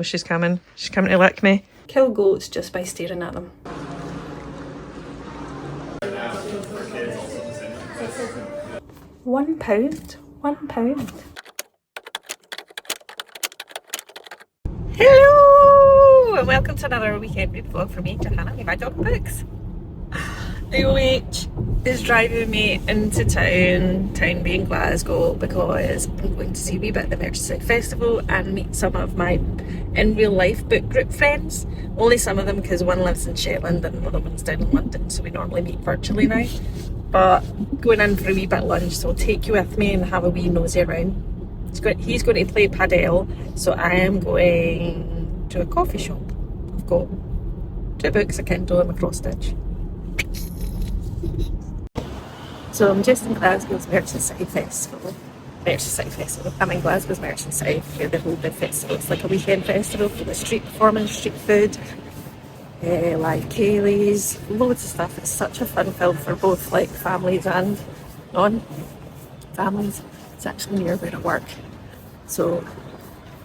She's coming to lick me. Kill goats just by staring at them. £1. £1. Hello and welcome to another weekend read vlog for me, Johanna, with my dog books. The OH is driving me into town being Glasgow, because I'm going to see a wee bit of the Merseyside Festival and meet some of my in real life book group friends. Only some of them, because one lives in Shetland and another one's down in London, so we normally meet virtually now. But going in for a wee bit of lunch, so I'll take you with me and have a wee nosy around. He's going to play padel, so I am going to a coffee shop. I've got 2 books, a Kindle and a cross stitch. So I'm just in Glasgow's Merseyside Festival. I'm in Glasgow's Merseyside where they hold the festival. It's like a weekend festival for the street performance, street food, live ceilidhs, loads of stuff. It's such a fun film for both like families and non-families. It's actually near where I work. So,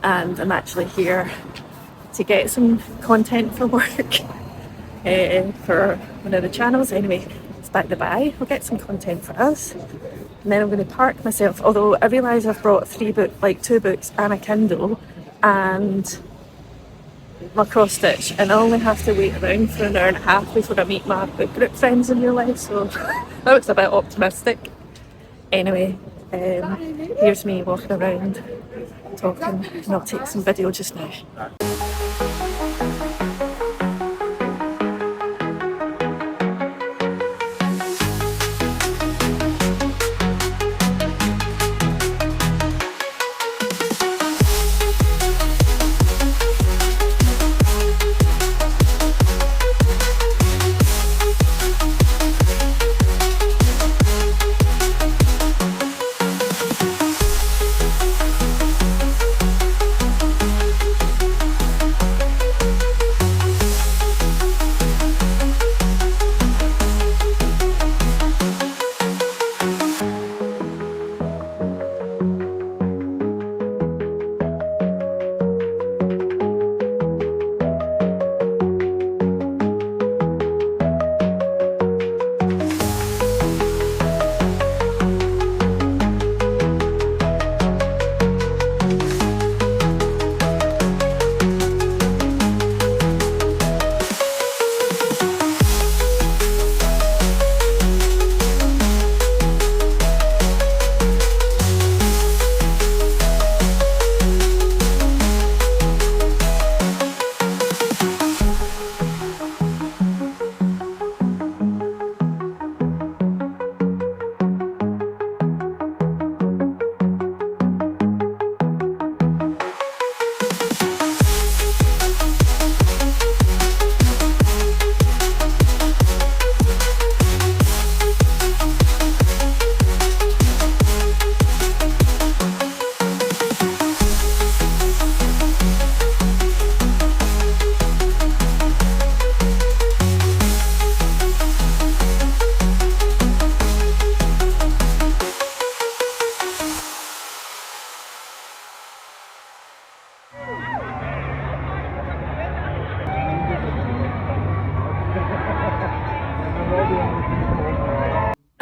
and I'm actually here to get some content for work for one of the channels. Anyway, by the by, we'll get some content for us, and then I'm going to park myself. Although I realise I've brought 2 books and a Kindle and my cross stitch, and I only have to wait around for an hour and a half before I meet my book group friends in real life, so that was a bit optimistic. Anyway, here's me walking around talking, and I'll take some video just now.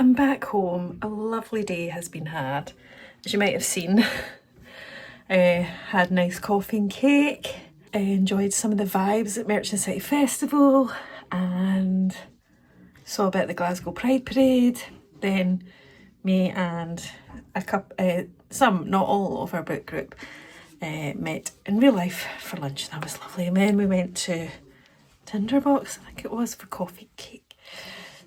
I'm back home. A lovely day has been had, as you might have seen. Had nice coffee and cake. I enjoyed some of the vibes at Merseyside Festival and saw a bit of the Glasgow Pride Parade. Then me and some, not all of our book group, met in real life for lunch. That was lovely. And then we went to Tinderbox, I think it was, for coffee and cake.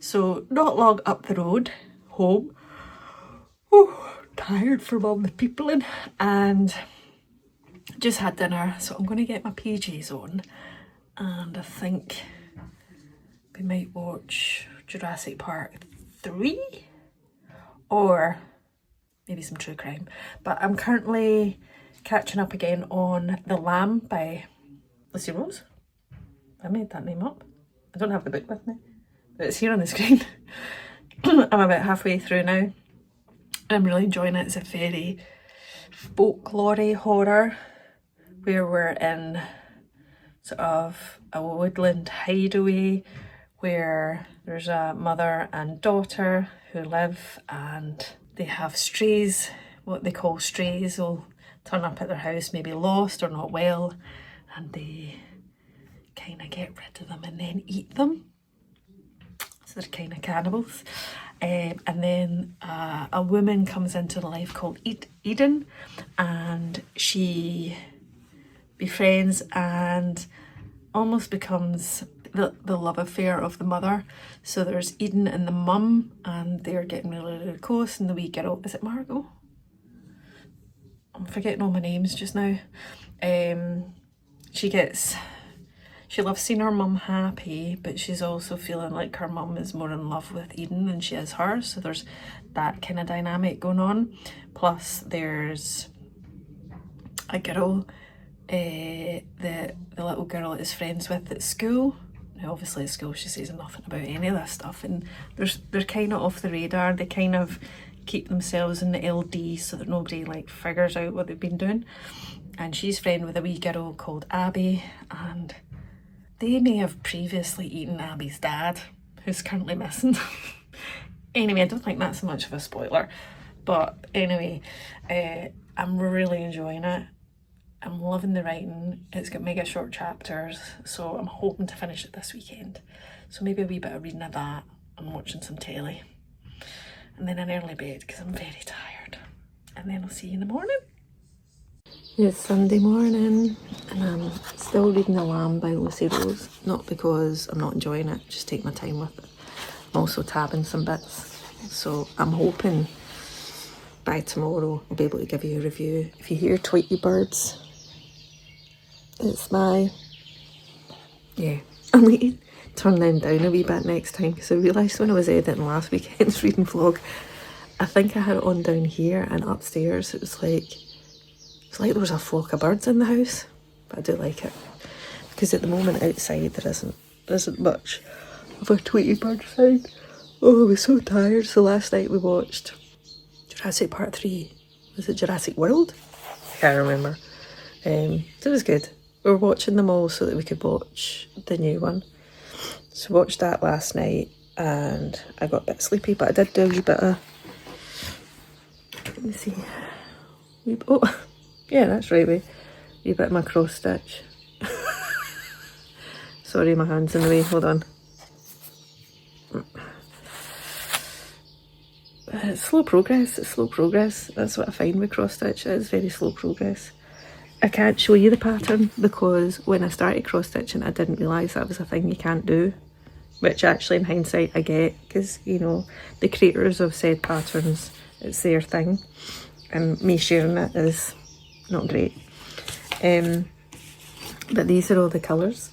So not long up the road, home. Oh, tired from all the peopling, and just had dinner. So I'm going to get my PJs on, and I think we might watch Jurassic Park 3 or maybe some true crime. But I'm currently catching up again on The Lamb by Lucy Rose. I made that name up. I don't have the book with me, but it's here on the screen. I'm about halfway through now. I'm really enjoying it. It's a very folklore horror where we're in sort of a woodland hideaway where there's a mother and daughter who live, and they have strays, what they call strays, will turn up at their house, maybe lost or not well, and they kind of get rid of them and then eat them. So they're kind of cannibals. And then a woman comes into the life called Eden, and she befriends and almost becomes the love affair of the mother. So there's Eden and the mum, and they're getting really, really close, and the wee girl, is it Margot? I'm forgetting all my names just now. She loves seeing her mum happy, but she's also feeling like her mum is more in love with Eden than she is her. So there's that kind of dynamic going on. Plus there's a girl, the little girl is friends with at school. Now obviously at school she says nothing about any of this stuff, and they're kind of off the radar. They kind of keep themselves in the LD so that nobody like figures out what they've been doing. And she's friend with a wee girl called Abby, and they may have previously eaten Abby's dad, who's currently missing. Anyway, I don't think that's so much of a spoiler, but anyway, I'm really enjoying it. I'm loving the writing. It's got mega short chapters, so I'm hoping to finish it this weekend. So maybe a wee bit of reading of that and watching some telly. And then an early bed because I'm very tired. And then I'll see you in the morning. It's Sunday morning and I'm still reading The Lamb by Lucy Rose. Not because I'm not enjoying it, just take my time with it. I'm also tabbing some bits. So I'm hoping by tomorrow I'll be able to give you a review. If you hear Tweety birds, it's my... yeah, I'm going to turn them down a wee bit next time, because I realised when I was editing last weekend's reading vlog, I think I had it on down here, and upstairs it was like there was a flock of birds in the house. But I do like it, because at the moment outside there isn't much of a Tweety bird sound. Oh, I was so tired. So last night we watched Jurassic Park 3. Was it Jurassic World? I can't remember. So it was good. We were watching them all so that we could watch the new one. So watched that last night and I got a bit sleepy, but I did do a wee bit of... let me see. Oh, yeah, that's right, wee bit of my cross stitch. Sorry, my hand's in the way, hold on. It's slow progress, That's what I find with cross stitch, it's very slow progress. I can't show you the pattern because when I started cross stitching I didn't realise that was a thing you can't do, which actually in hindsight I get, because you know the creators of said patterns, it's their thing, and me sharing it is not great. But these are all the colours,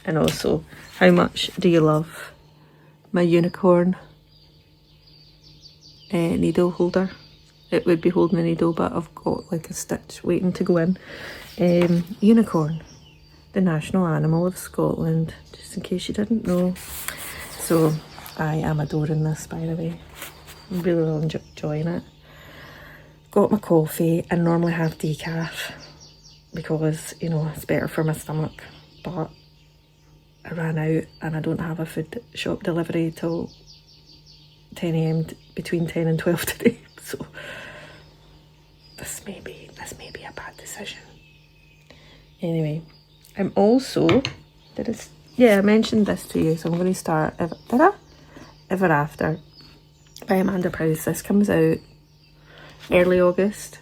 and also how much do you love my unicorn needle holder. It would be holding a needle, but I've got like a stitch waiting to go in. Unicorn, the national animal of Scotland, just in case you didn't know. So I am adoring this, by the way. I'm really enjoying it. Got my coffee and normally have decaf because, you know, it's better for my stomach. But I ran out and I don't have a food shop delivery till 10 AM, between 10 and 12 today. So this may be a bad decision. Anyway, I'm also, I mentioned this to you, so I'm going to start, Ever After by Amanda Prowse. This comes out early August.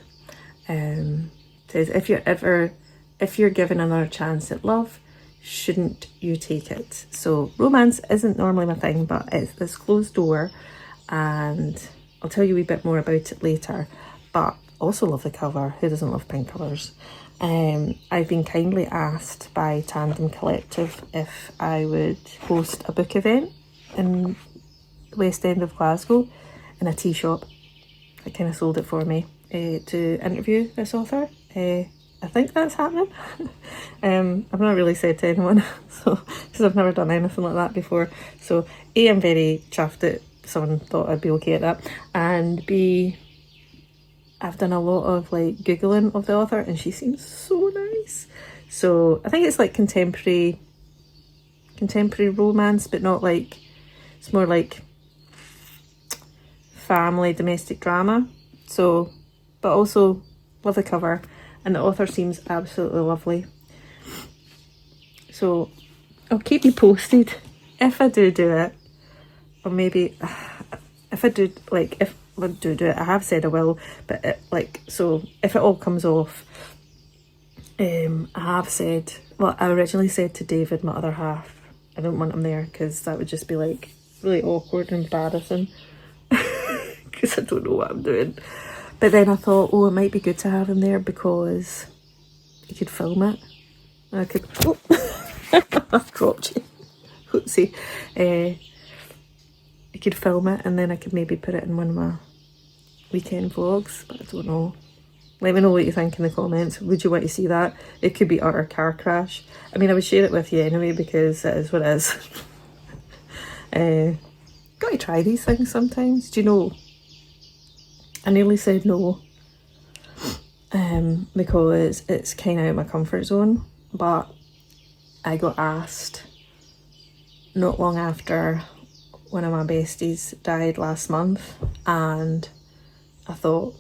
Says if you're given another chance at love, shouldn't you take it? So romance isn't normally my thing, but it's this closed door, and I'll tell you a wee bit more about it later. But also love the cover. Who doesn't love pink colours? I've been kindly asked by Tandem Collective if I would host a book event in the West End of Glasgow in a tea shop. They kind of sold it for me to interview this author. I think that's happening. I've not really said to anyone, so because I've never done anything like that before. So A, I'm very chuffed that someone thought I'd be okay at that, and B, I've done a lot of like Googling of the author and she seems so nice. So I think it's like contemporary romance, but not like, it's more like family domestic drama. So, but also love the cover, and the author seems absolutely lovely. So I'll keep you posted if I do it, or maybe if I do, like, if I do it, I have said I will, but so if it all comes off, I have said, well, I originally said to David, my other half, I don't want him there because that would just be like really awkward and embarrassing because I don't know what I'm doing. But then I thought, oh, it might be good to have him there because he could film it. I could, oh, I've dropped you. Oopsie. I could film it and then I could maybe put it in one of my weekend vlogs, but I don't know. Let me know what you think in the comments. Would you want to see that? It could be utter car crash. I mean, I would share it with you anyway because it is what it is. Got to try these things sometimes. Do you know? I nearly said no because it's kind of out of my comfort zone, but I got asked not long after one of my besties died last month, and I thought,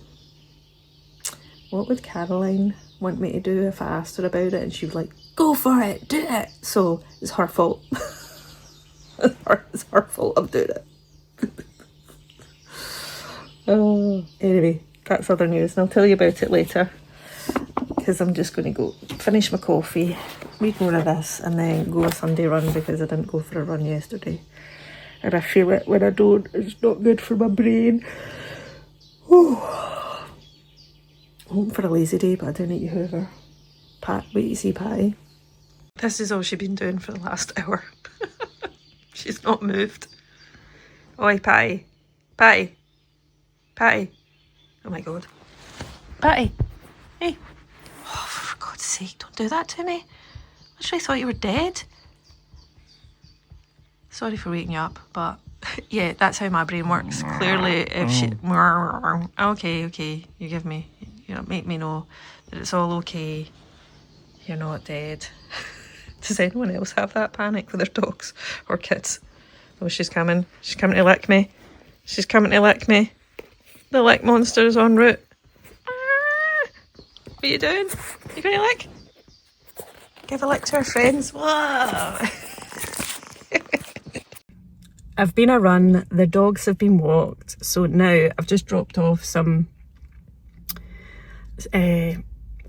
what would Caroline want me to do if I asked her about it? And she was like, go for it, do it. So it's her fault. It's her fault I'm doing it. Oh, anyway, that's other news, and I'll tell you about it later because I'm just going to go finish my coffee, read more of this, and then go a Sunday run because I didn't go for a run yesterday. And I feel it when I don't. It's not good for my brain. Oh. Home for a lazy day, but I don't eat Hoover. Wait to see Patty. This is all she's been doing for the last hour. She's not moved. Oi, Patty. Patty. Patty. Oh my god. Patty. Hey. Oh, for God's sake, don't do that to me. I literally thought you were dead. Sorry for waking you up, but yeah, that's how my brain works. Clearly, if she... Okay, you give me... You know, make me know that it's all okay. You're not dead. Does anyone else have that panic with their dogs or kids? Oh, she's coming. She's coming to lick me. She's coming to lick me. The lick monster is en route. What are you doing? You going to lick? Give a lick to our friends. Whoa. I've been a run. The dogs have been walked. So now I've just dropped off some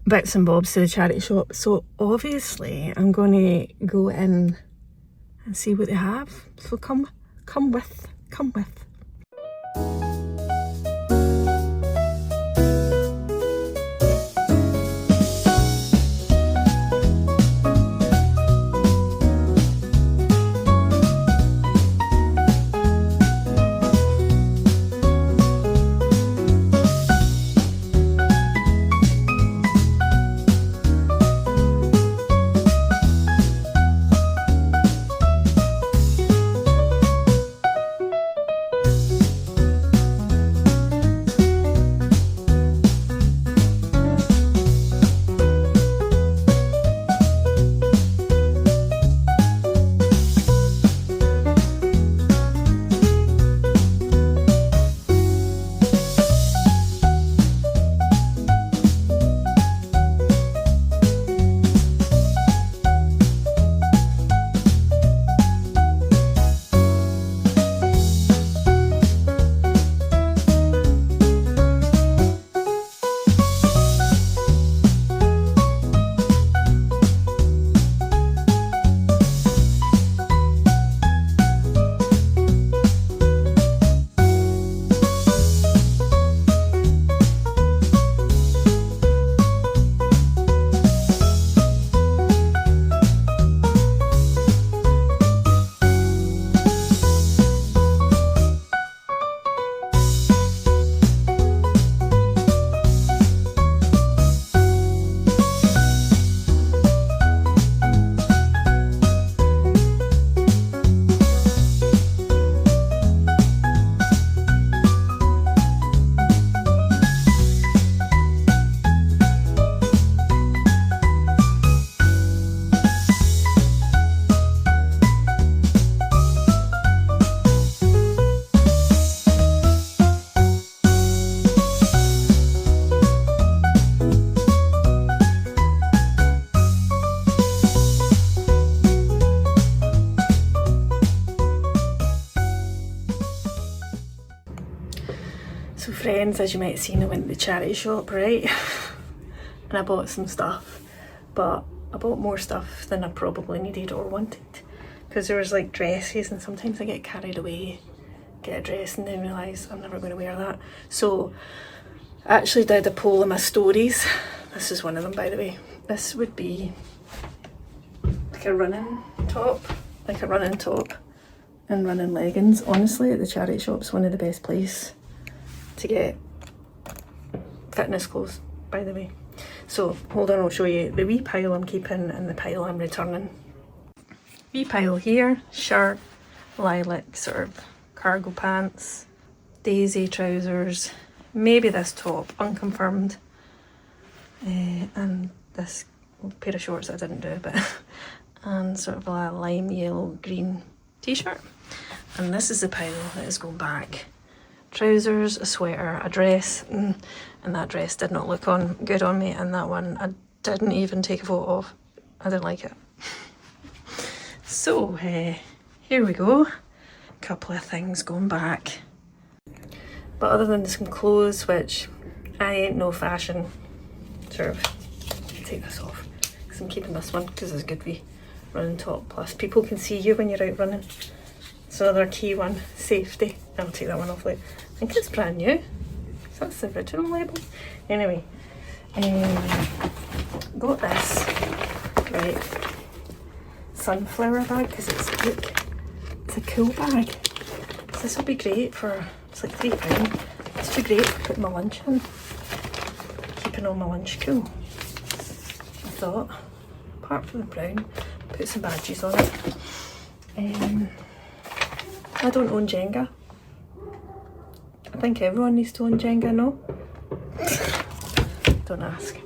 bits and bobs to the charity shop, so obviously I'm going to go in and see what they have, so come with. friends, as you might have seen, I went to the charity shop, right? And I bought some stuff, but I bought more stuff than I probably needed or wanted, because there was like dresses, and sometimes I get carried away, get a dress and then realise I'm never going to wear that. So I actually did a poll in my stories. This is one of them, by the way. This would be like a running top, and running leggings. Honestly, at the charity shop's one of the best places to get fitness clothes, by the way. So hold on, I'll show you the wee pile I'm keeping and the pile I'm returning. Wee pile here: shirt, lilac sort of cargo pants, daisy trousers, maybe this top, unconfirmed, and this pair of shorts I didn't do, but and sort of a lime yellow green t-shirt. And this is the pile that is going back: trousers, a sweater, a dress, and that dress did not look good on me, and that one I didn't even take a photo of. I didn't like it. So here we go, a couple of things going back. But other than some clothes, which I ain't no fashion sort of, take this off because I'm keeping this one because it's a good wee running top, plus people can see you when you're out running. So another key one, safety. I'll take that one off later. I think it's brand new. So that's the original label. Anyway, got this, right, sunflower bag, because it's a cool bag. So this will be great for, it's like £3. It's too great for putting my lunch in. Keeping all my lunch cool. I thought, apart from the brown, put some badges on it. I don't own Jenga. I think everyone needs to own Jenga, no? Don't ask.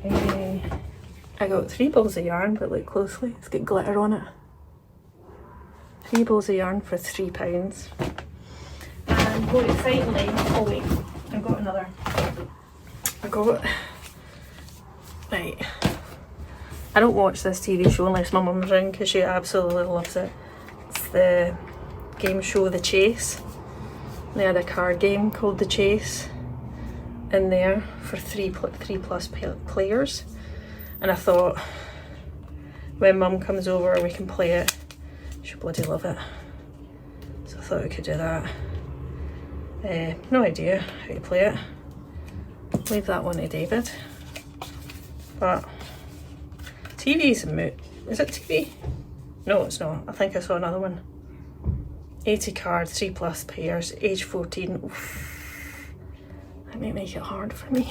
I got 3 balls of yarn, but look closely, it's got glitter on it. 3 balls of yarn for £3. And more excitingly, oh wait, right, I don't watch this TV show unless my mum's around, because she absolutely loves it. It's the game show The Chase. They had a card game called The Chase in there for three plus players, and I thought when mum comes over we can play it. She'll bloody love it. So I thought we could do that. No idea how to play it. Leave that one to David. But TV's a moot. Is it TV? No, it's not. I think I saw another one. 80 cards, 3 plus pairs, age 14. Oof. That might make it hard for me.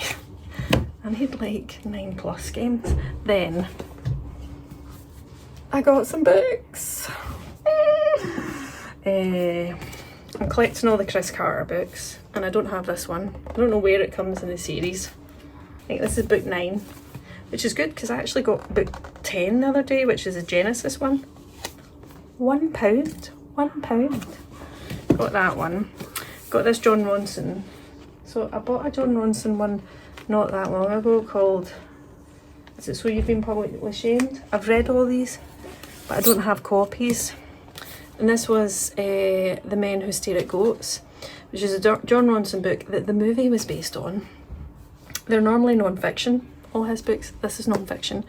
I need like 9 plus games. Then I got some books. I'm collecting all the Chris Carter books, and I don't have this one. I don't know where it comes in the series. I think this is book 9, which is good because I actually got book 10 the other day, which is a Genesis one. £1. £1. Got that one. Got this John Ronson. So I bought a John Ronson one not that long ago called, is it So You've Been Publicly Shamed? I've read all these, but I don't have copies. And this was The Men Who Stare at Goats, which is a John Ronson book that the movie was based on. They're normally non-fiction, all his books. This is non-fiction.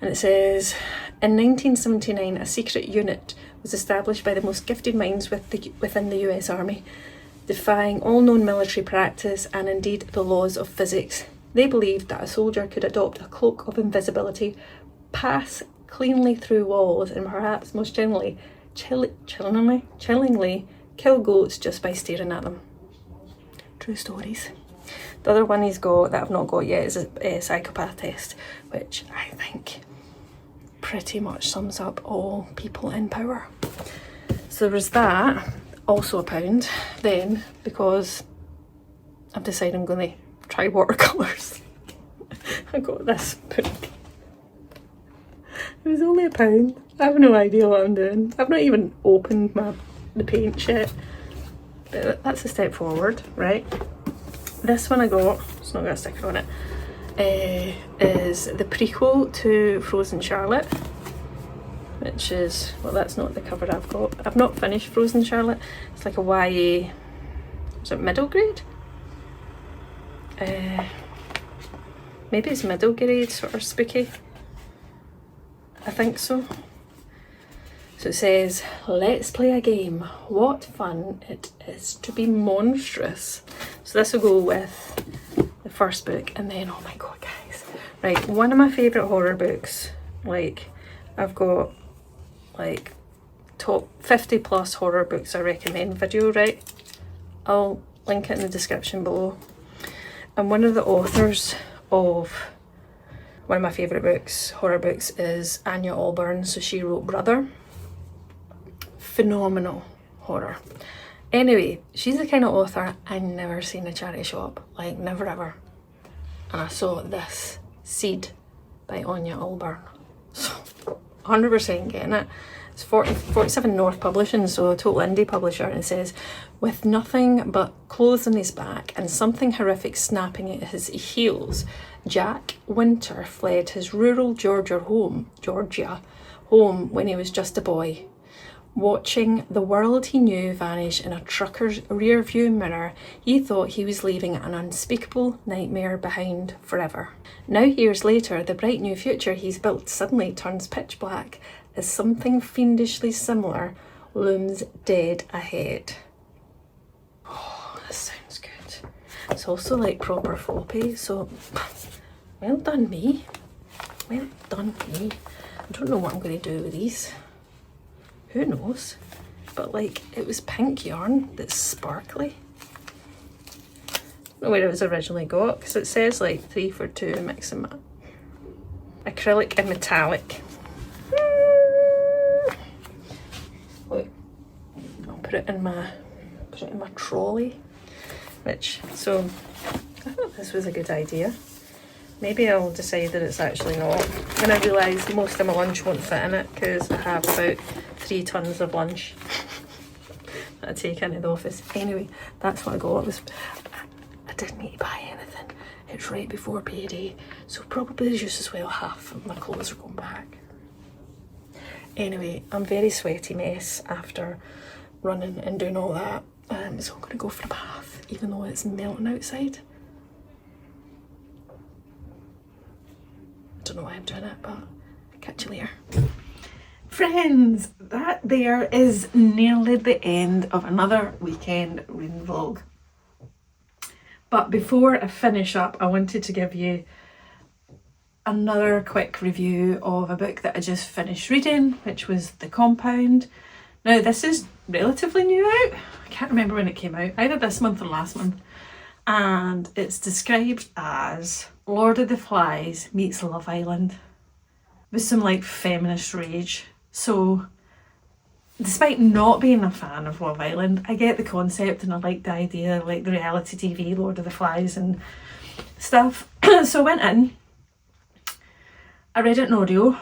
And it says, in 1979, a secret unit was established by the most gifted minds within the US Army, defying all known military practice and indeed the laws of physics. They believed that a soldier could adopt a cloak of invisibility, pass cleanly through walls, and perhaps most chillingly kill goats just by staring at them. True stories. The other one he's got that I've not got yet is a psychopath test, which I think pretty much sums up all people in power. So there was that, also £1. Then, because I've decided I'm going to try watercolours, I got this book. It was only £1. I have no idea what I'm doing. I've not even opened the paint yet. But that's a step forward, right? This one I got, it's not got a sticker on it, is the prequel to Frozen Charlotte, which is, well, that's not the cover I've got. I've not finished Frozen Charlotte. It's like a YA, is it middle grade? maybe it's middle grade sort of spooky. I think so. So it says, let's play a game. What fun it is to be monstrous. So this will go with the first book, and then, oh my god guys. Right, one of my favourite horror books. Like, I've got like top 50 plus horror books I recommend video, right? I'll link it in the description below. And one of the authors of one of my favourite books, horror books, is Ania Ahlborn. So she wrote Brother. Phenomenal horror. Anyway, she's the kind of author I never seen a charity shop, like never ever. And I saw this, Seed by Ania Ahlborn. So 100% getting it. It's 47 North Publishing, so a total indie publisher, and it says, with nothing but clothes on his back and something horrific snapping at his heels, Jack Winter fled his rural Georgia home when he was just a boy. Watching the world he knew vanish in a trucker's rear view mirror, he thought he was leaving an unspeakable nightmare behind forever. Now, years later, the bright new future he's built suddenly turns pitch black as something fiendishly similar looms dead ahead. Oh, this sounds good. It's also like proper floppy, so well done me. Well done me. I don't know what I'm going to do with these. Who knows? But like, it was pink yarn that's sparkly. I don't know where it was originally got, because it says like 3 for 2 mix and match. Acrylic and metallic. Look, I'll put it in my trolley. So I thought this was a good idea. Maybe I'll decide that it's actually not. And I realise most of my lunch won't fit in it because I have about 3 tons of lunch that I take into the office. Anyway, that's what I got. I didn't need to buy anything. It's right before payday, so probably just as well half of my clothes are going back. Anyway, I'm a very sweaty mess after running and doing all that. So I'm going to go for a bath, even though it's melting outside. Don't know why I'm doing it, but I'll catch you later. Friends, that there is nearly the end of another weekend reading vlog. But before I finish up, I wanted to give you another quick review of a book that I just finished reading, which was The Compound. Now, this is relatively new out. I can't remember when it came out, either this month or last month. And it's described as Lord of the Flies meets Love Island with some like feminist rage. So despite not being a fan of Love Island, I get the concept and I like the idea, like the reality TV Lord of the Flies and stuff. So I went in, I read it in audio.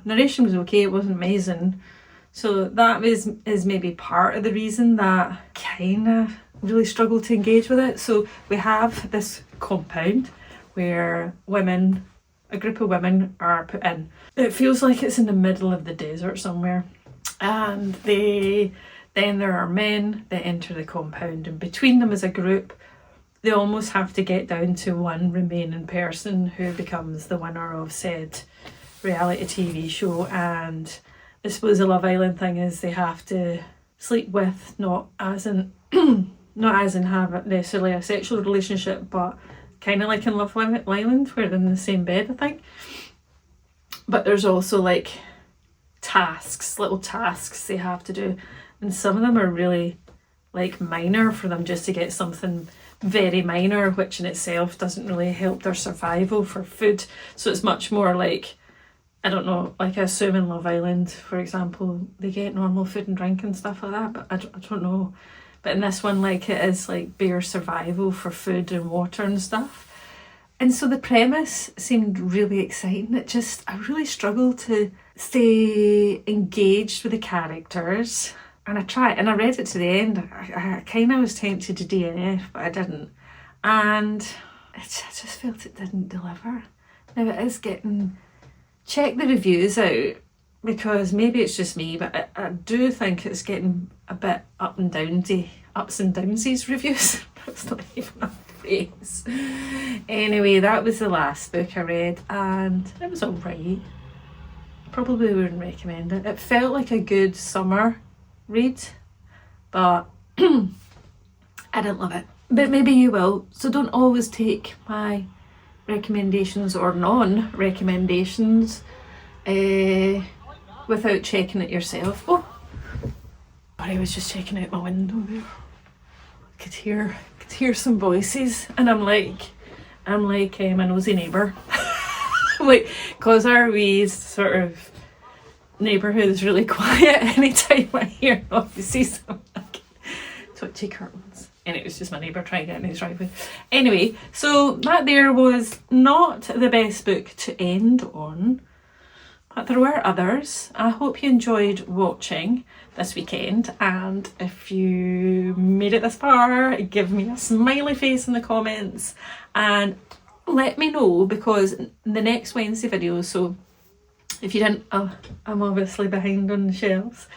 Narration was okay, it wasn't amazing. So that is maybe part of the reason that I kind of really struggled to engage with it. So we have this compound where women, a group of women are put in. It feels like it's in the middle of the desert somewhere. And then there are men that enter the compound, and between them as a group, they almost have to get down to one remaining person who becomes the winner of said reality TV show. And I suppose the Love Island thing is they have to sleep with, not as in have necessarily a sexual relationship, but kind of like in Love Island where they're in the same bed, I think. But there's also like little tasks they have to do, and some of them are really like minor for them just to get something very minor, which in itself doesn't really help their survival for food. So it's much more like, I don't know, like I assume in Love Island, for example, they get normal food and drink and stuff like that, but I don't know. But in this one, like, it is like bare survival for food and water and stuff. And so the premise seemed really exciting. I really struggled to stay engaged with the characters. And I read it to the end. I kind of was tempted to DNF, but I didn't. And I just felt it didn't deliver. Now it is getting... Check the reviews out, because maybe it's just me, but I do think it's getting a bit ups and downsies reviews. That's not even face. Anyway, that was the last book I read and it was alright. Probably wouldn't recommend it. It felt like a good summer read, but I didn't love it. But maybe you will, so don't always take my recommendations or non-recommendations without checking it yourself. Oh, but I was just checking out my window there. Could hear some voices, and I'm like a nosy neighbour. Like, cause our wee sort of neighbourhood is really quiet. Anytime I hear voices, I'm like, twitchy curtains. And it was just my neighbour trying to get in his driveway. Anyway, so that there was not the best book to end on, but there were others. I hope you enjoyed watching this weekend, and if you made it this far, give me a smiley face in the comments and let me know, because the next Wednesday video, so if you didn't, I'm obviously behind on the shelves.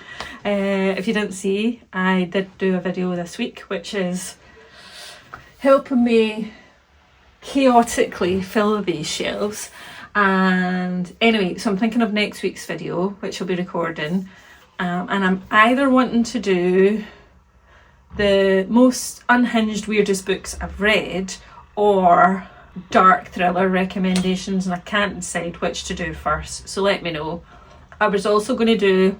If you didn't see, I did do a video this week which is helping me chaotically fill these shelves. And anyway, so I'm thinking of next week's video, which I'll be recording, and I'm either wanting to do the most unhinged, weirdest books I've read, or dark thriller recommendations, and I can't decide which to do first, so let me know. I was also going to do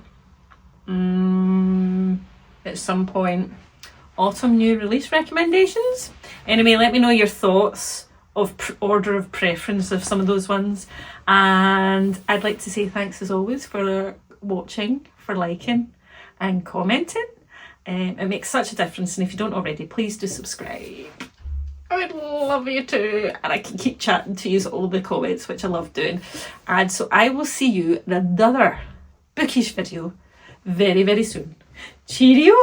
at some point autumn new release recommendations. Anyway, let me know your thoughts of order of preference of some of those ones, and I'd like to say thanks as always for watching, for liking and commenting. It makes such a difference, and if you don't already, please do subscribe. I would love you too, and I can keep chatting to you all the comments, which I love doing. And so I will see you in another bookish video very, very soon. Cheerio!